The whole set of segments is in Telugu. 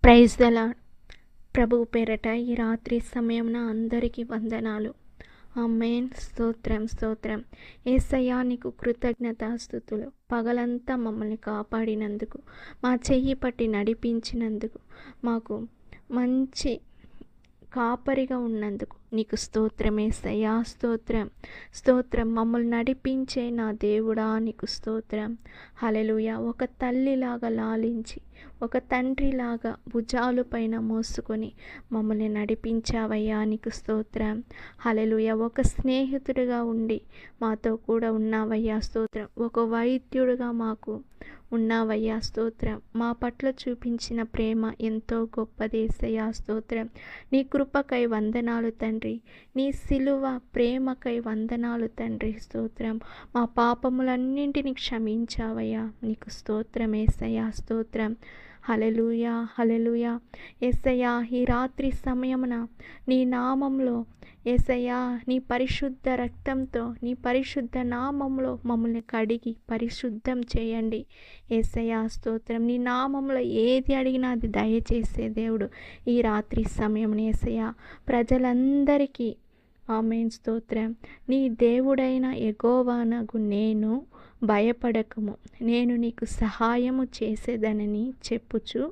Praise the lord. ప్రభువు పేరట ఈ రాత్రి సమయంన అందరికీ వందనాలు. ఆమేన్. స్తోత్రం స్తోత్రం. యేసయ్యా నీకు కృతజ్ఞతాస్తుతులు. పగలంతా మమ్మల్ని కాపాడినందుకు, మా చెయ్యి పట్టి నడిపించినందుకు, మాకు మంచి కాపరిగా ఉన్నందుకు నీకు స్తోత్రం యేసయ్యా. స్తోత్రం స్తోత్రం. మమ్మల్ని నడిపించే నా దేవుడా నీకు స్తోత్రం. హల్లెలూయా. ఒక తల్లిలాగా లాలించి, ఒక తండ్రిలాగా భుజాలు పైన మోసుకొని మమ్మల్ని నడిపించావయ్యా నీకు స్తోత్రం. హల్లెలూయా. ఒక స్నేహితుడిగా ఉండి మాతో కూడా ఉన్నావయ్యా స్తోత్రం. ఒక వైద్యుడిగా మాకు ఉన్నావయ్యా స్తోత్రం. మా పట్ల చూపించిన ప్రేమ ఎంతో గొప్పది యేసయ్యా స్తోత్రం. నీ కృపకై వందనాలు తండ్రి. నీ సిలువ ప్రేమకై వందనాలు తండ్రి స్తోత్రం. మా పాపములన్నింటినీ క్షమించావయ్యా నీకు స్తోత్రం యేసయ్యా స్తోత్రం. హల్లెలూయా హల్లెలూయా. యేసయ్యా ఈ రాత్రి సమయమున నీ నామంలో యేసయ్యా నీ పరిశుద్ధ రక్తంతో, నీ పరిశుద్ధ నామంలో మమ్మల్ని కడిగి పరిశుద్ధం చేయండి యేసయ్యా స్తోత్రం. నీ నామంలో ఏది అడిగినా అది దయచేసే దేవుడు ఈ రాత్రి సమయమున యేసయ్యా ప్రజలందరికీ ఆమేన్ స్తోత్రం. నీ దేవుడైన యెహోవానగు నేను భయపడకము, నేను నీకు సహాయము చేసేదనని చెప్పుచు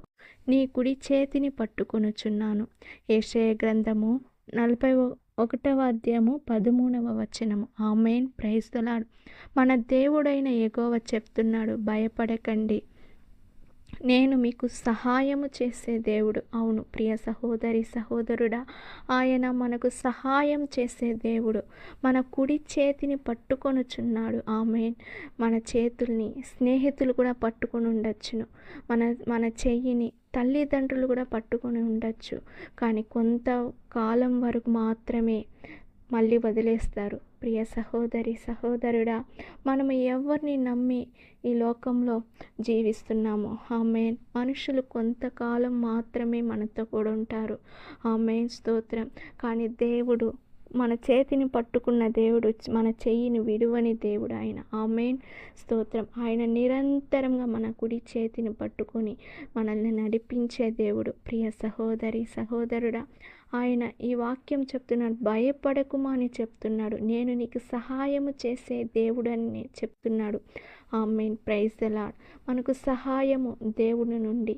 నీ కుడి చేతిని పట్టుకొనుచున్నాను. యెషయా గ్రంథము 41వ అధ్యాయము 13వ వచనము. ఆమేన్. Praise the Lord. మన దేవుడైన యెహోవా చెప్తున్నాడు, భయపడకండి, నేను మీకు సహాయము చేసే దేవుడు. అవును ప్రియ సహోదరి సహోదరుడా, ఆయన మనకు సహాయం చేసే దేవుడు. మన కుడి చేతిని పట్టుకొనుచున్నాడు. ఆమేన్. మన చేతుల్ని స్నేహితులు కూడా పట్టుకొని ఉండొచ్చును. మన చెయ్యిని తల్లిదండ్రులు కూడా పట్టుకొని ఉండొచ్చు. కానీ కొంతకాలం వరకు మాత్రమే మళ్ళీ వదిలేస్తారు. ప్రియ సహోదరి సహోదరుడా, మనం ఎవరిని నమ్మి ఈ లోకంలో జీవిస్తున్నామో ఆమేన్. మనుషులు కొంతకాలం మాత్రమే మనతో కూడా ఉంటారు. ఆమేన్ స్తోత్రం. కానీ దేవుడు మన చేతిని పట్టుకున్న దేవుడు, మన చెయ్యిని విడువని దేవుడు ఆయన. ఆమేన్ స్తోత్రం. ఆయన నిరంతరంగా మన కుడి చేతిని పట్టుకొని మనల్ని నడిపించే దేవుడు. ప్రియ సహోదరి సహోదరుడా, ఆయన ఈ వాక్యం చెప్తున్నాడు, భయపడకుమా అని చెప్తున్నాడు. నేను నీకు సహాయము చేసే దేవుడని చెప్తున్నాడు. ఆమేన్. Praise the Lord. మనకు సహాయము దేవుడి నుండి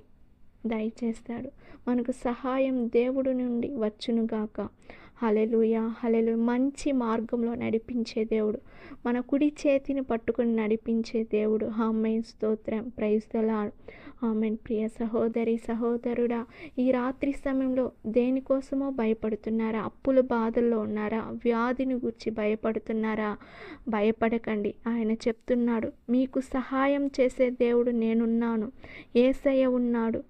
దయచేస్తాడు. మనకు సహాయం దేవుడి నుండి వచ్చునుగాక. హల్లెలూయా హల్లెలూయా. మంచి మార్గంలో నడిపించే దేవుడు, మన కుడి చేతిని పట్టుకొని నడిపించే దేవుడు. ఆమేన్ స్తోత్రం. Praise the Lord. ఆమేన్. ప్రియ సహోదరి సహోదరుడా, ఈ రాత్రి సమయంలో దేనికోసమో భయపడుతున్నారా? అప్పుల బాధల్లో ఉన్నారా? వ్యాధిని గురించి భయపడుతున్నారా? భయపడకండి. ఆయన చెప్తున్నాడు, మీకు సహాయం చేసే దేవుడు నేనున్నాను, యేసయ్య ఉన్నాడు.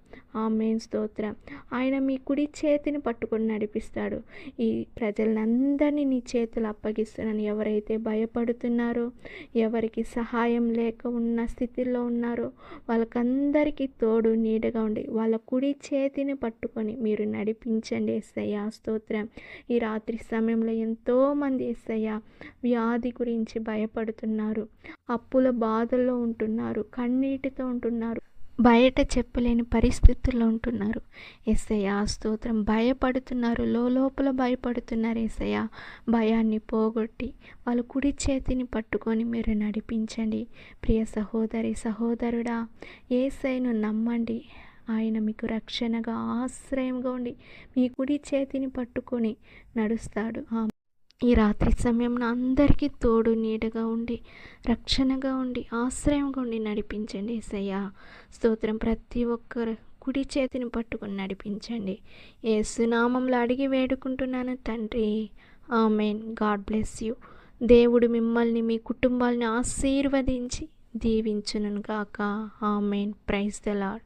ఆమేన్ స్తోత్రం. ఆయన మీ కుడి చేతిని పట్టుకొని నడిపిస్తాడు. ఈ ప్రజలందరినీ నీ చేతులు అప్పగిస్తున్నాను. ఎవరైతే భయపడుతున్నారో, ఎవరికి సహాయం లేక ఉన్న స్థితిలో ఉన్నారో వాళ్ళకందరికీ తోడు నీడగా ఉండి వాళ్ళ కుడి చేతిని పట్టుకొని మీరు నడిపించండి యేసయ్యా స్తోత్రం. ఈ రాత్రి సమయంలో ఎంతోమంది యేసయ్యా వ్యాధి గురించి భయపడుతున్నారు, అప్పుల బాధల్లో ఉంటున్నారు, కన్నీటితో ఉంటున్నారు, బయట చెప్పలేని పరిస్థితుల్లో ఉంటున్నారు. యేసయ్యా స్తోత్రం. భయపడుతున్నారు, లోపల భయపడుతున్నారు. యేసయ్యా భయాన్ని పోగొట్టి వాళ్ళ కుడి చేతిని పట్టుకొని మీరు నడిపించండి. ప్రియ సహోదరి సహోదరుడా, యేసయ్యను నమ్మండి. ఆయన మీకు రక్షణగా ఆశ్రయంగా ఉండి మీ కుడి చేతిని పట్టుకొని నడుస్తాడు. ఈ రాత్రి సమయంలో అందరికీ తోడు నీడగా ఉండి, రక్షణగా ఉండి, ఆశ్రయంగా ఉండి నడిపించండి యేసయ్యా స్తోత్రం. ప్రతి ఒక్కరు కుడి చేతిని పట్టుకొని నడిపించండి. యేసు నామంలో అడిగి వేడుకుంటున్నాను తండ్రి. ఆమేన్. God bless you. దేవుడు మిమ్మల్ని, మీ కుటుంబాలని ఆశీర్వదించి దీవించును గాక. ఆమేన్. Praise the lord.